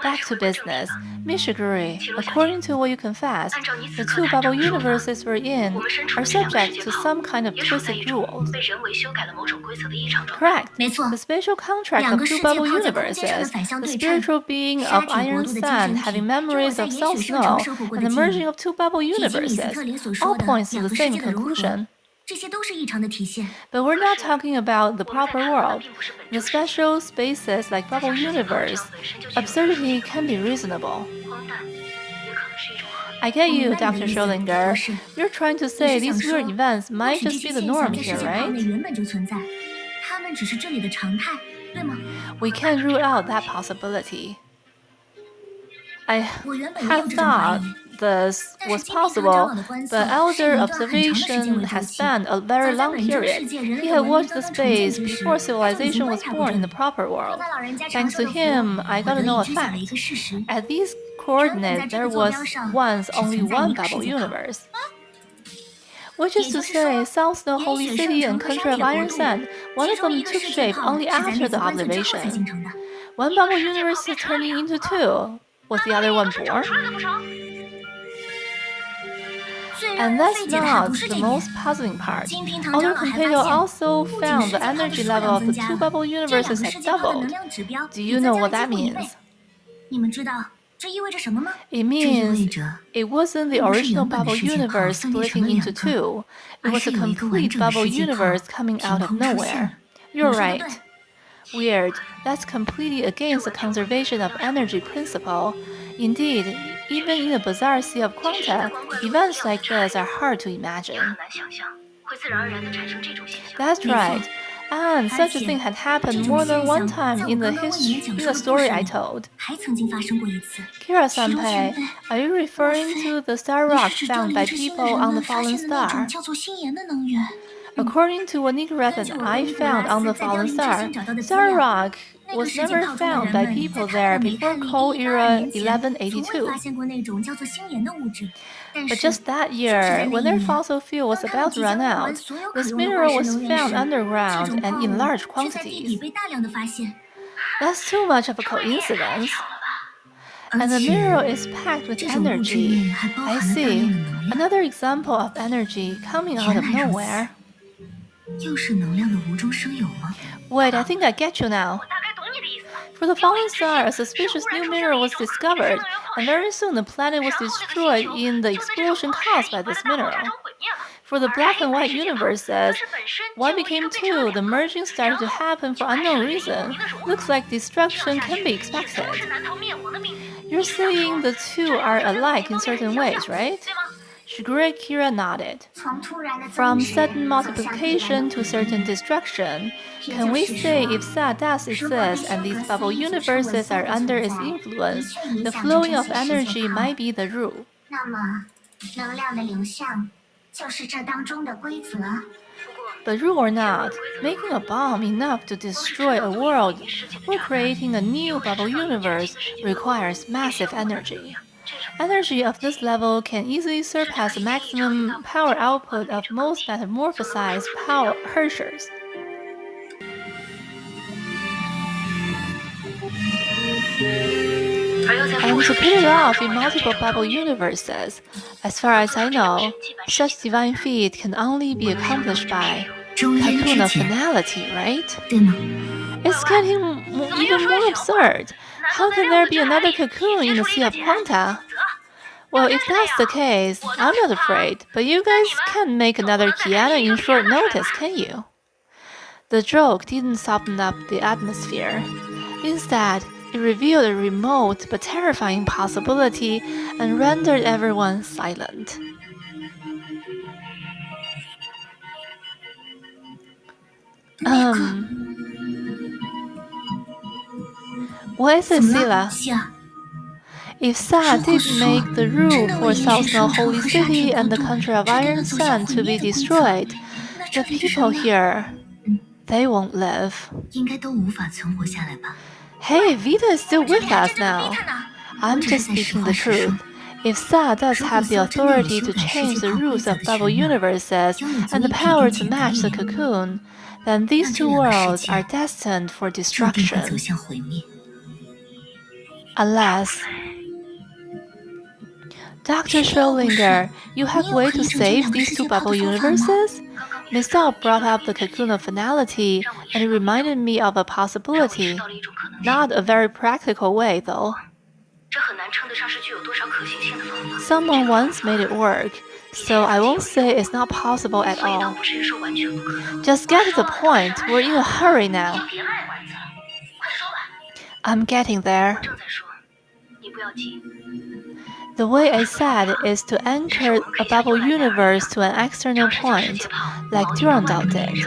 Back to business. Mishiguri, according to what you confessed, the two bubble universes we're in are subject to some kind of twisted rules. Correct. The spatial contract of two bubble universes, the spiritual being of iron sand having memories of South Snow, and the merging of two bubble universes, all points to the same conclusion. But we're not talking about the proper world. In the special spaces like bubble universe, absurdity can be reasonable. I get you, Dr. Schrödinger. You're trying to say these weird events might just be the norm here, right? We can't rule out that possibility. I had thought this was possible, but elder observation has spanned a very long period. He had watched the space before civilization was born in the proper world. Thanks to him, I got to know a fact. At these coordinates, there was once only one bubble universe. Which is to say, South Snow Holy City and Country of Iron Sand, one of them took shape only after the observation. One bubble universe is turning into two. Was the other one born? And that's not the most puzzling part. Elder Ch38 also found the energy level of the two bubble universes had doubled. Do you know what that means? It means it wasn't the original bubble universe splitting into two. It was a complete bubble universe coming out of nowhere. You're right. Weird. That's completely against the conservation of energy principle. Indeed, even in a bizarre sea of quanta, events like this are hard to imagine. That's right. And such a thing had happened more than one time in the story I told. Kira-senpai, are you referring to the star rock found by people on the fallen star? According to what Nicorette and I found on the fallen star, Star Rock was never found by people there before Coal Era 1182. But just that year, when their fossil fuel was about to run out, this mineral was found underground and in large quantities. That's too much of a coincidence. And the mineral is packed with energy. I see. Another example of energy coming out of nowhere. Wait, I think I get you now. For the fallen star, a suspicious new mineral was discovered, and very soon the planet was destroyed in the explosion caused by this mineral. For the black and white universes, one became two, the merging started to happen for unknown reason. Looks like destruction can be expected. You're saying the two are alike in certain ways, right? Shigure Kira nodded. From sudden multiplication to certain destruction, can we say if Sa does exist and these bubble universes are under its influence, the flowing of energy might be the rule? But rule or not, making a bomb enough to destroy a world or creating a new bubble universe requires massive energy. Energy of this level can easily surpass the maximum power output of most metamorphosized Herschers. And to put it off in multiple bubble universes, as far as I know, such divine feat can only be accomplished by cocoon of finality, right? It's getting even more absurd. How can there be another cocoon in the sea of quanta? Well, if that's the case, I'm not afraid, but you guys can't make another Kiana in short notice, can you? The joke didn't soften up the atmosphere. Instead, it revealed a remote but terrifying possibility and rendered everyone silent. What is it, Sila? If Sa did make the rule for South Snow Holy City and the Country of Iron Sand to be destroyed, the people here, they won't live. Hey, Vita is still with us now. I'm just speaking the truth. If Sa does have the authority to change the rules of bubble universes and the power to match the cocoon, then these two worlds are destined for destruction. Unless... Dr. Schrödinger, you have way to save these two bubble universes? Miss Dao brought up the cocoon of finality, and it reminded me of a possibility. Not a very practical way, though. Someone once made it work, so I won't say it's not possible at all. Just get to the point, we're in a hurry now. I'm getting there. The way I said is to anchor a bubble universe to an external point, like Durandal did.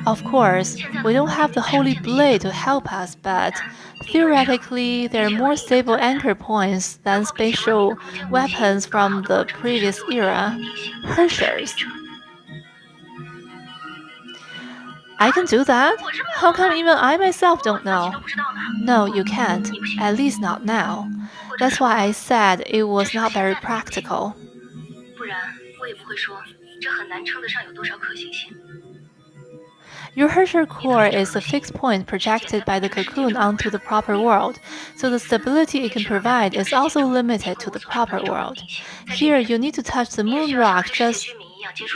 Of course, we don't have the Holy Blade to help us, but theoretically, there are more stable anchor points than spatial weapons from the previous era, Herschers. I can do that? How come even I myself don't know? No, you can't, at least not now. That's why I said it was not very practical. Your Herschel core is a fixed point projected by the cocoon onto the proper world, so the stability it can provide is also limited to the proper world. Here, you need to touch the moon rock just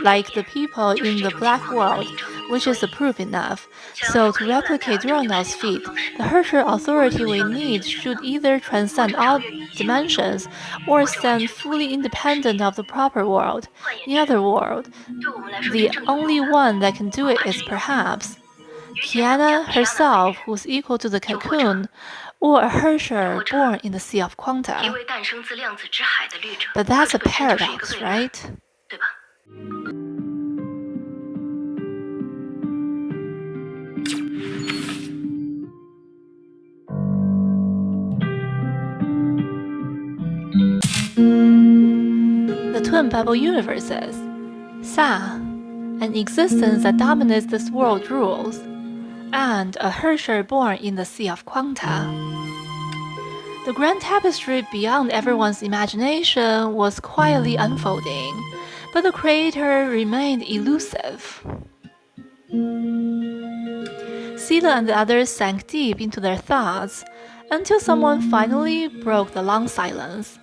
like the people in the black world, which is proof enough. So to replicate Durandal's feat, the Herschel authority we need should either transcend all dimensions or stand fully independent of the proper world. In other words, the only one that can do it is perhaps Kiana herself, who's equal to the cocoon, or a Herschel born in the Sea of Quanta. But that's a paradox, right? The twin bubble universes, Sa, an existence that dominates this world rules, and a Herschel born in the Sea of Quanta. The grand tapestry beyond everyone's imagination was quietly unfolding, but the creator remained elusive. Sila and the others sank deep into their thoughts until someone finally broke the long silence.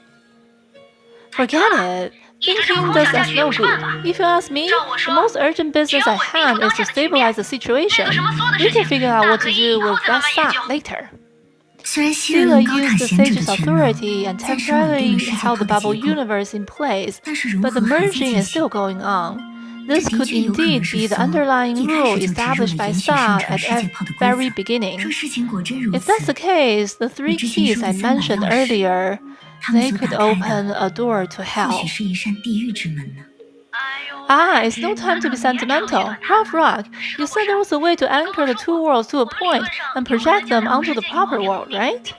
Forget it. Thinking does us no good. If you ask me, the most urgent business at hand is to stabilize the situation. We can figure out what to do with that Sa later. Sila used the sage's authority and temporarily held the bubble universe in place, but the merging is still going on. This could indeed be the underlying rule established by Sa at the very beginning. If that's the case, the three keys I mentioned earlier, they could open a door to hell. It's no time to be sentimental. Rock, you said there was a way to anchor the two worlds to a point and project them onto the proper world, right?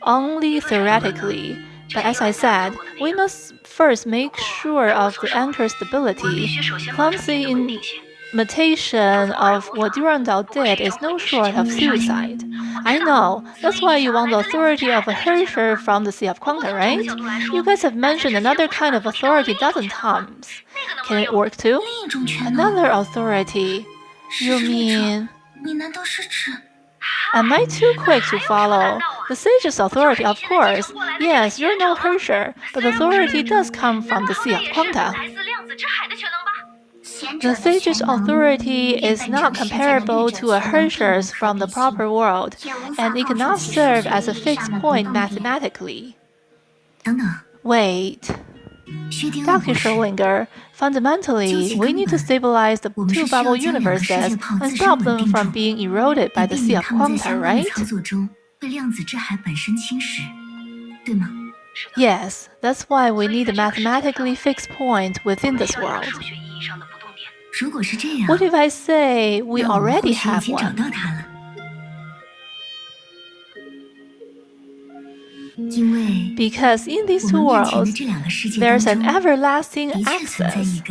Only theoretically. But as I said, we must first make sure of the anchor stability. Clumsy imitation of what Durandal did is no short of suicide. I know, that's why you want the authority of a Herschel from the Sea of Quanta, right? You guys have mentioned another kind of authority a dozen times. Can it work too? Another authority? You mean... Am I too quick to follow? The sage's authority, of course. Yes, you're no Herschel, but authority does come from the Sea of Quanta. The sage's authority is not comparable to a Herschel's from the proper world, and it cannot serve as a fixed point mathematically. Wait. Dr. Schrödinger, fundamentally, we need to stabilize the two bubble universes and stop them from being eroded by the Sea of Quanta, right? Yes, that's why we need a mathematically fixed point within this world. What if I say we already have one? Because in these two worlds, there's an everlasting axis.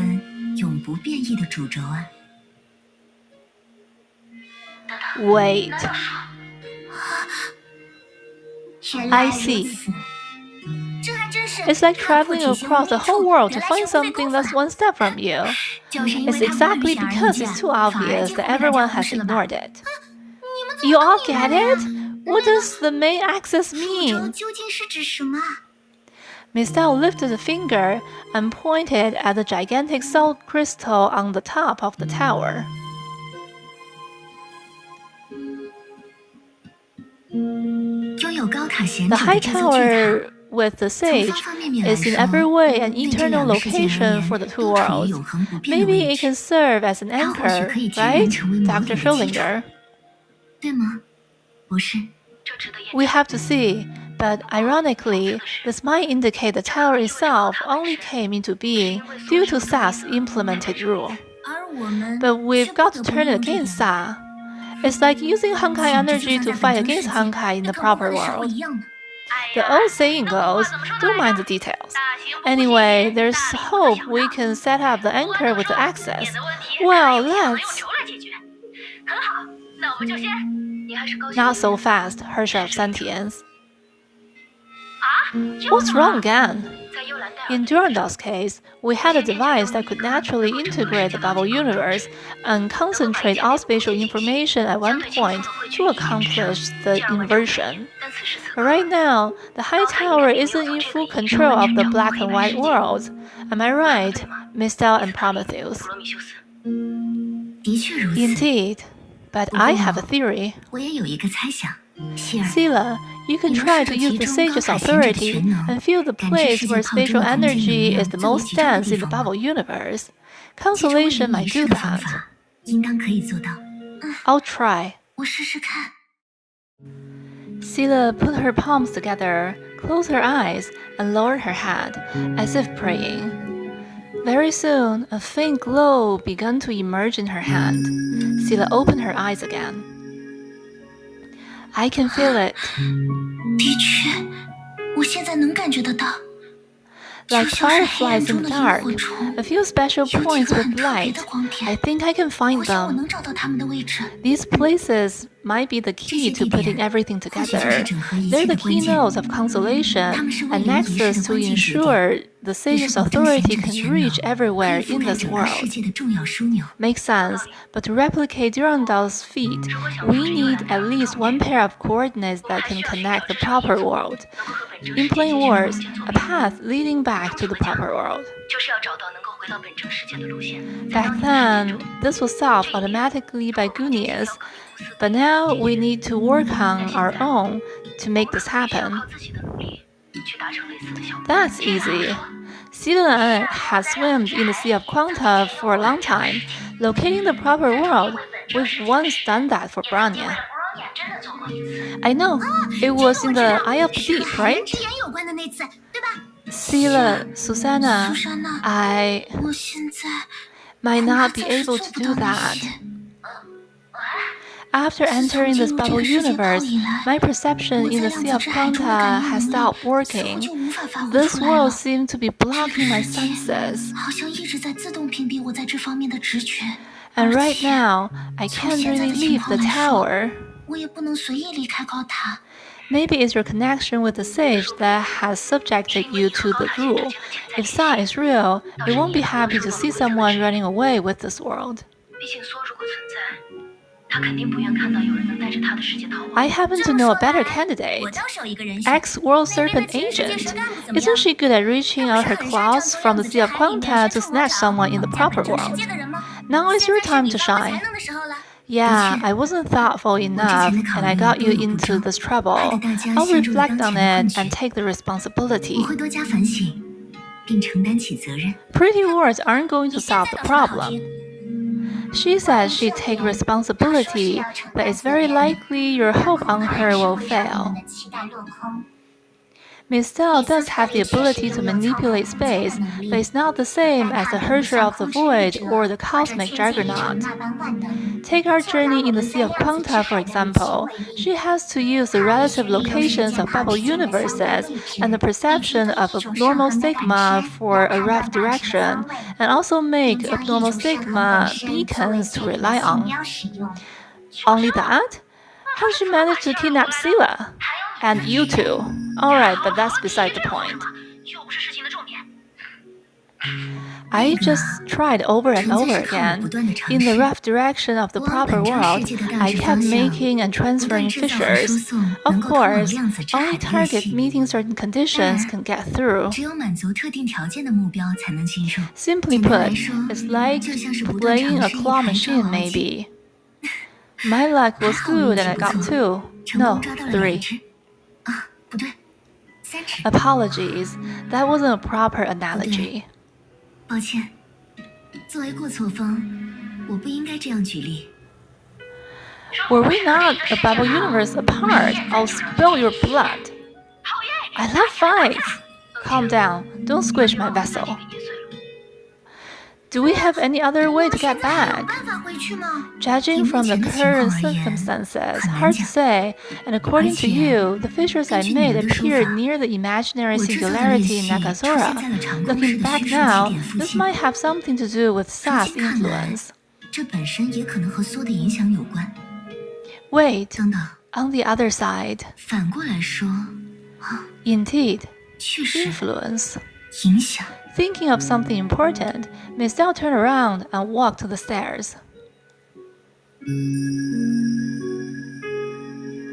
Wait. I see. It's like traveling across the whole world to find something that's one step from you. It's exactly because it's too obvious that everyone has ignored it. You all get it? What does the main axis mean? Mistel lifted a finger and pointed at the gigantic salt crystal on the top of the tower. The high tower with the sage is in every way an eternal location for the two worlds. Maybe it can serve as an anchor, right, Dr. Schrödinger? We have to see, but ironically, this might indicate the tower itself only came into being due to Sa's implemented rule. But we've got to turn it against Sa. It's like using Honkai energy to fight against Honkai in the proper world. The old saying goes, don't mind the details. Anyway, there's hope we can set up the anchor with the axis. Well, let's... Not so fast, Herrscher of Sentience. What's wrong again? In Durandal's case, we had a device that could naturally integrate the bubble universe and concentrate all spatial information at one point to accomplish the inversion. But right now, the high tower isn't in full control of the black and white worlds. Am I right, Mistel and Prometheus? Indeed, but I have a theory. Sila, you can try to use the sage's authority and feel the place where spatial energy is the most dense in the bubble universe. Constellation might do that. I'll try. Sila put her palms together, closed her eyes, and lowered her head, as if praying. Very soon, a faint glow began to emerge in her hand. Sila opened her eyes again. I can feel it. Like fireflies in the dark, a few special points with light. I think I can find them. These places might be the key to putting everything together. They're the key nodes of constellation and nexus to ensure the sage's authority can reach everywhere in this world. Makes sense, but to replicate Durandal's feat, we need at least one pair of coordinates that can connect the proper world. In plain words, a path leading back to the proper world. Back then, this was solved automatically by Gunius, but now we need to work on our own to make this happen. That's easy. Sila has swum in the Sea of Quanta for a long time. Locating the proper world, we've once done that for Bronya. I know, it was in the Eye of the Deep, right? Sila, Susanna, I might not be able to do that. After entering this bubble universe, my perception in the Sea of Quanta has stopped working. This world seemed to be blocking my senses. And right now, I can't really leave the tower. Maybe it's your connection with the sage that has subjected you to the rule. If Sa is real, it won't be happy to see someone running away with this world. I happen to know a better candidate. Ex-World Serpent Agent. Isn't she good at reaching out her claws from the Sea of Quanta to snatch someone in the proper world? Now is your time to shine. Yeah, I wasn't thoughtful enough, and I got you into this trouble. I'll reflect on it and take the responsibility. Pretty words aren't going to solve the problem. She says she'd take responsibility, but it's very likely your hope on her will fail. Mistel does have the ability to manipulate space, but it's not the same as the Herrscher of the Void or the Cosmic Juggernaut. Take our journey in the Sea of Quanta, for example. She has to use the relative locations of bubble universes and the perception of abnormal sigma for a rough direction, and also make abnormal sigma beacons to rely on. Only that? How did she manage to kidnap Sila? And you too. Alright, but that's beside the point. I just tried over and over again. In the rough direction of the proper world, I kept making and transferring fissures. Of course, only target meeting certain conditions can get through. Simply put, it's like playing a claw machine, maybe. My luck was good and I got 2. No, 3. Apologies, that wasn't a proper analogy. 抱歉，作为过错方，我不应该这样举例。 Were we not a bubble universe apart? I'll spill your blood. I love fights. Calm down. Don't squish my vessel. Do we have any other way to get back? Judging from the current circumstances, hard to say, and according to you, the fissures I made appeared near the imaginary singularity in Nagasora. Looking back now, this might have something to do with Sa's influence. 这本身也可能和苏的影响有关。 Wait, 等等， on the other side. 反过来说， Indeed, 确实 influence. 影响。 Thinking of something important, Miss Dao turned around and walked to the stairs.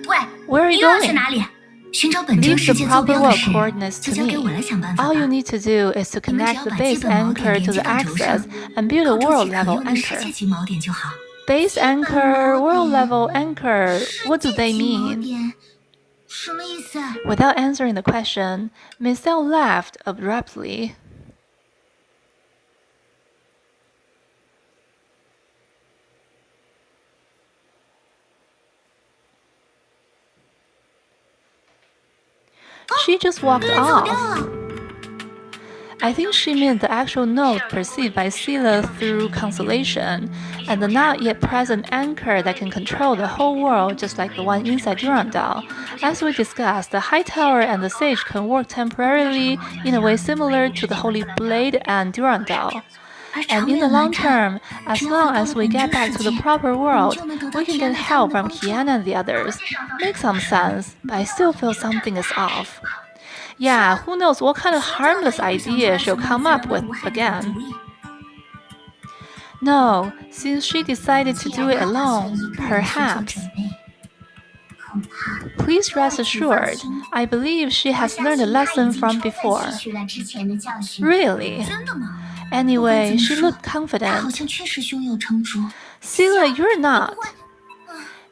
喂， Where are 你 you 又要去 going? 哪里？寻找本征 Leave 世 the 界坐 proper 标的 world 事， coordinates 就 to 交给 me. 我来想办法 All you 吧。 need to do is to 你们只 connect 要 the 把 base 一个锚点 anchor 连 to 接 the 到轴上， axis and build a 构筑 world 起可 level 用的世 anchor. 界级锚点就好。 Base anchor, world level anchor, 世 what do 界 they 级锚 mean? 点什么意思？ Without answering the question, Miss Dao laughed abruptly. She just walked 人走掉 off. 了。 I think she meant the actual note perceived by Sila through constellation, and the not yet present anchor that can control the whole world just like the one inside Durandal. As we discussed, the High Tower and the Sage can work temporarily in a way similar to the Holy Blade and Durandal. 而 And 长 in the 远来 long 看， term, as long as we get back to the proper 我 world, 们就能得到 we can 提 get 安的他 help 们的 from 帮助。 Kiana and the others. Makes some sense, but I still feel something is off. Yeah, who knows what kind of harmless idea she'll come up with again. No, since she decided to do it alone, perhaps. Please rest assured, I believe she has learned a lesson from before. Really? 真的吗？ Anyway, she looked 他好 confident. 像确实胸有成竹。 Sila, you're not.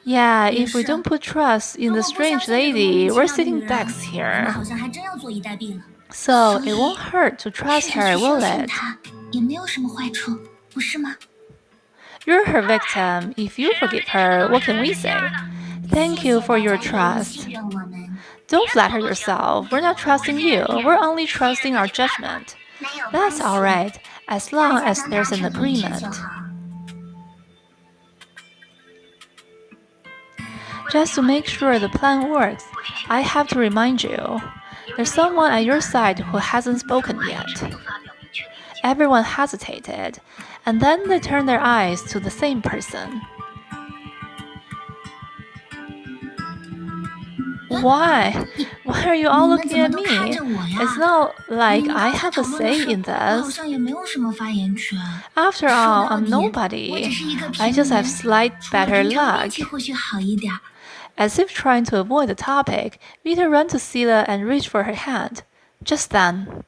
Yeah, if we don't put trust in the strange lady, we're sitting ducks 我们 here. 好像还真要坐以待毙了。 So it won't hurt to 试 trust 着 her, 去 will 相信 it? 他，也没有什么坏处，不是吗？ You're her victim. If you forgive her, what can we say? Thank you for your trust. 信任我们。 Don't flatter yourself. We're not trusting you. We're only trusting our judgment. 没有 That's 关系 all right, as long 大家 as 能 there's 达 an 成一致就 agreement. 好。 Just to make sure the plan works, I have to remind you. There's someone at your side who hasn't spoken yet. Everyone hesitated, and then they turned their eyes to the same person. Why? Why are you all 你们 looking 怎么 at 都看 me? 着我呀？ It's not like 明明 I 刚才 have a 讨论的 say 事 in 我好 this. 像也没有什么发言权。 After 说 all, 到 I'm 底，我 nobody. 只是一个 I 平 just have 民， slight 除了 better 平常运 luck. 气或许好一点。 As if trying to avoid the topic, Vita ran to Sila and reached for her hand. Just then.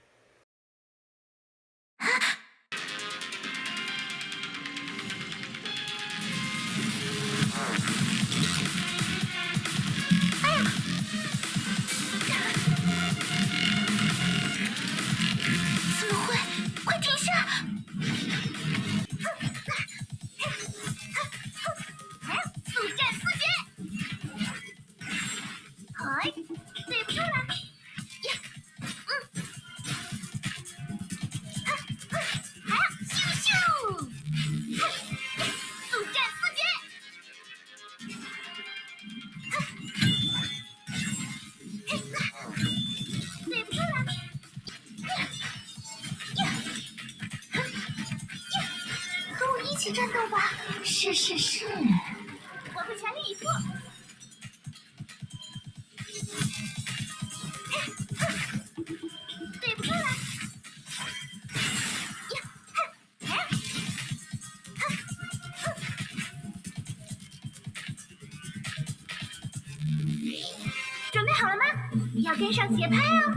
要跟上节拍哦。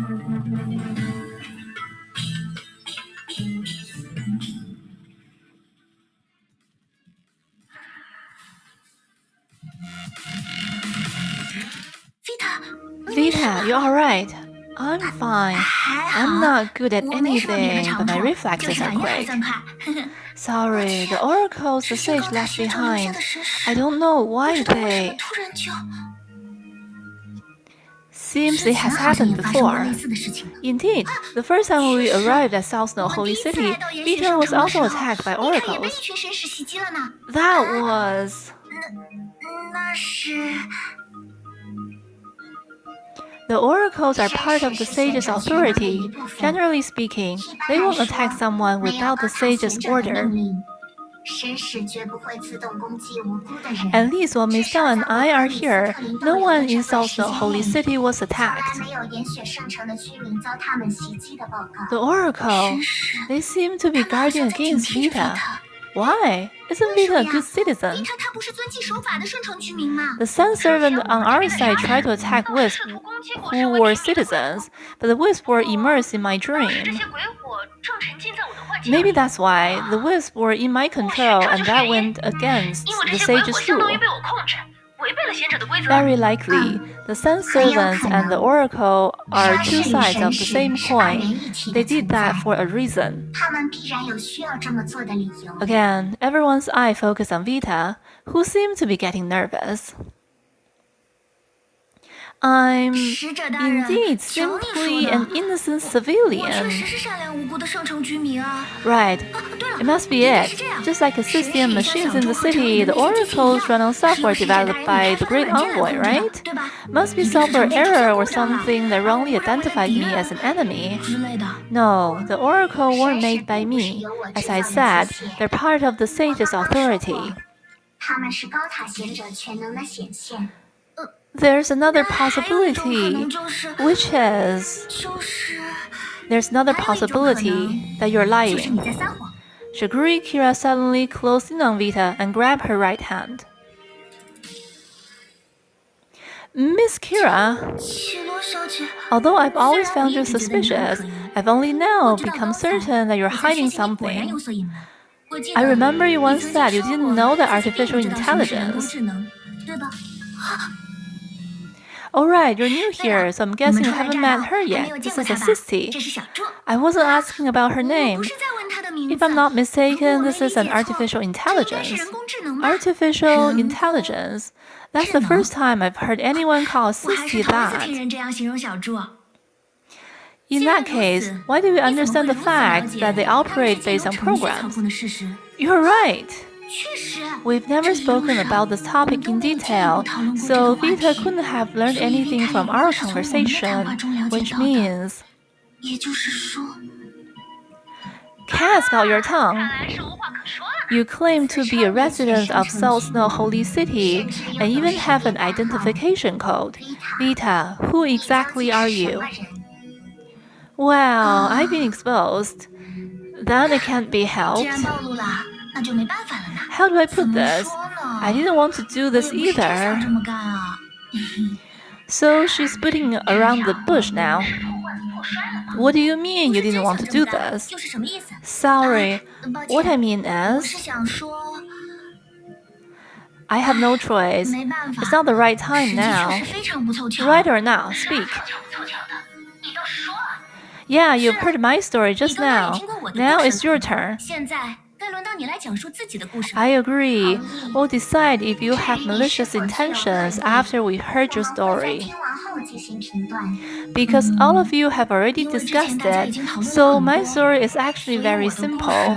Vita, you're alright. I'm fine. I'm not good at anything, but my reflexes are quick. Sorry, the oracles the sage left behind. I don't know why they... Seems it has happened before. Indeed, the first time we arrived at South Snow Holy City, Vita was also attacked by oracles. That was... The oracles are part of the sage's authority. Generally speaking, they won't attack someone without the sage's order. At least when Miss Dao and I are here, no one in South Snow Holy City was attacked. The oracle, they seem to be guarding against Vita. Why? Isn't Vita a good citizen? The Sun Servant on our side tried to attack Wisp, who were citizens, but the Wisp were immersed in my dream. Maybe that's why the Wisp were in my control and that went against the sage's rule. Very likely, the Sun Servants and the Oracle are two sides of the same coin. They did that for a reason. Again, everyone's eye focused on Vita, who seemed to be getting nervous. I'm indeed simply an innocent civilian. Right. It must be it. Just like assisting machines in the city, the oracles run on software developed by the Great Envoy, right? Must be software error or something that wrongly identified me as an enemy. No, the oracle weren't made by me. As I said, they're part of the sage's authority. There's another possibility, which is... There's another possibility that you're lying. Shiguri Kira suddenly closed in on Vita and grabbed her right hand. Miss Kira, although I've always found you suspicious, I've only now become certain that you're hiding something. I remember you once said you didn't know the artificial intelligence. Alright, you're new here, so I'm guessing you haven't met her yet. This is Assisty. I wasn't asking about her name. If I'm not mistaken, this is an artificial intelligence. Artificial intelligence? That's the first time I've heard anyone call Assisty that. In that case, why do we understand the fact that they operate based on programs? You're right. We've never spoken about this topic in detail, so Vita couldn't have learned anything from our conversation, which means... Cats got your tongue. You claim to be a resident of South Snow Holy City and even have an identification code. Vita, who exactly are you? Well, I've been exposed. Then it can't be helped. How do I put this? I didn't want to do this either. So she's putting around the bush now. What do you mean you didn't want to do this? Sorry, what I mean is... I have no choice. It's not the right time now. Right or not, speak. Yeah, you've heard my story just now. Now it's your turn. I agree. We'll decide if you have malicious intentions after we heard your story. Because all of you have already discussed it, so my story is actually very simple.